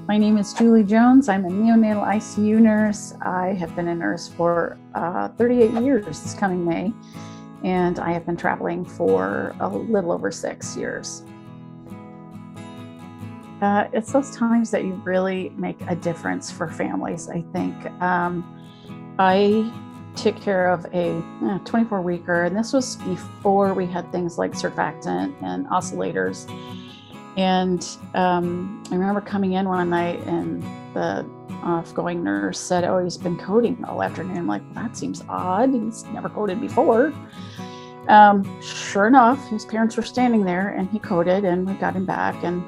My name is Julie Jones. I'm a neonatal ICU nurse. I have been a nurse for 38 years this coming May, and I have been traveling for a little over 6 years. It's those times that you really make a difference for families, I think. I took care of a 24-weeker, and this was before we had things like surfactant and oscillators. And I remember coming in one night and the outgoing nurse said, "Oh, he's been coding all afternoon." I'm like, that seems odd. He's never coded before. Sure enough, his parents were standing there and he coded, and we got him back. And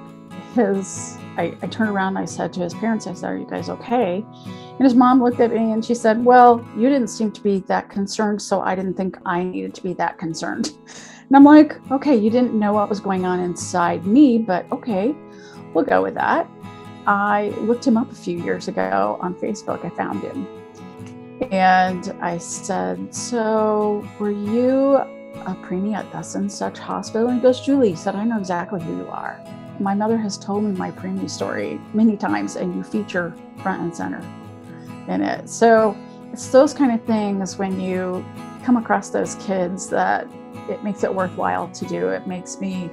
I turned around and I said to his parents, I said, "Are you guys okay?" And his mom looked at me and she said, "Well, you didn't seem to be that concerned, so I didn't think I needed to be that concerned." And I'm like, okay, you didn't know what was going on inside me, but okay, we'll go with that. I looked him up a few years ago on Facebook. I found him. And I said, "So were you a preemie at thus and such hospital?" And he goes, "Julie," he said, "I know exactly who you are. My mother has told me my preemie story many times, and you feature front and center in it." So it's those kind of things when you come across those kids that it makes it worthwhile to do. It makes me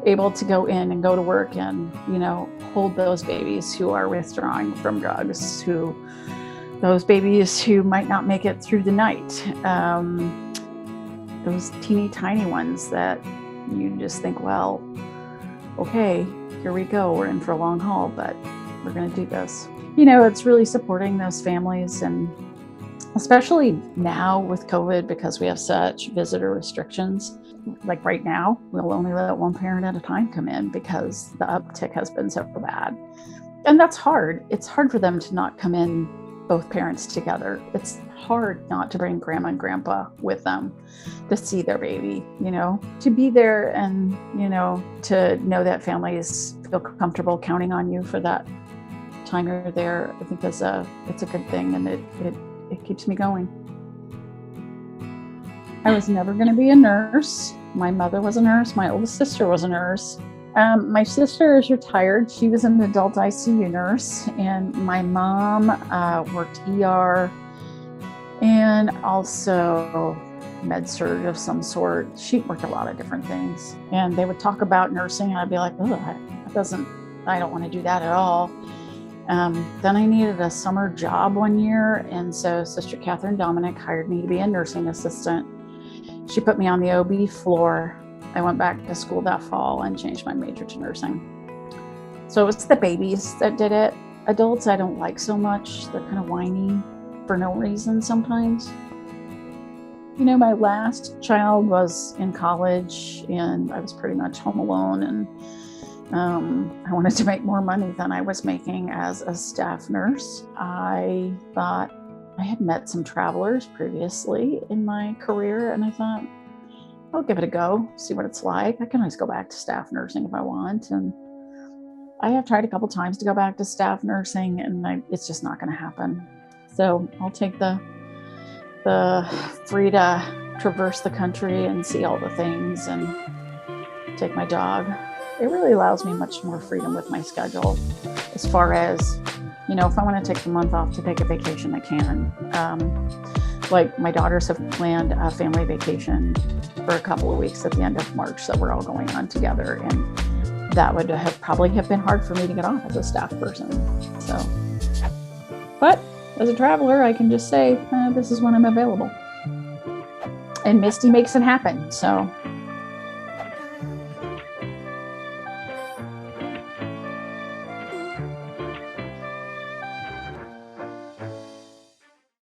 able to go in and go to work and, hold those babies who are withdrawing from drugs, those babies who might not make it through the night, those teeny tiny ones that you just think, well, okay, here we go. We're in for a long haul, but we're going to do this. It's really supporting those families, and especially now with COVID, because we have such visitor restrictions. Like right now, we'll only let one parent at a time come in because the uptick has been so bad. And that's hard. It's hard for them to not come in, both parents together. It's hard not to bring grandma and grandpa with them to see their baby, to be there and, to know that families feel comfortable counting on you for that time you're there. I think it's a good thing, and it keeps me going. I was never going to be a nurse. My mother was a nurse. My oldest sister was a nurse. My sister is retired. She was an adult ICU nurse, and my mom worked ER and also med-surg of some sort. She worked a lot of different things, and they would talk about nursing, and I'd be like, "Oh, I don't want to do that at all." Then I needed a summer job one year, and so Sister Catherine Dominic hired me to be a nursing assistant. She put me on the OB floor. I went back to school that fall and changed my major to nursing. So it was the babies that did it. Adults I don't like so much. They're kind of whiny for no reason sometimes. My last child was in college, and I was pretty much home alone, and I wanted to make more money than I was making as a staff nurse. I thought I had met some travelers previously in my career, and I thought, I'll give it a go, see what it's like. I can always go back to staff nursing if I want. And I have tried a couple times to go back to staff nursing, and it's just not going to happen. So I'll take the free to traverse the country and see all the things and take my dog. It really allows me much more freedom with my schedule as far as, if I want to take the month off to take a vacation, I can. Like my daughters have planned a family vacation for a couple of weeks at the end of March that we're all going on together. And that would probably have been hard for me to get off as a staff person. So, but as a traveler, I can just say, this is when I'm available. And Misty makes it happen. So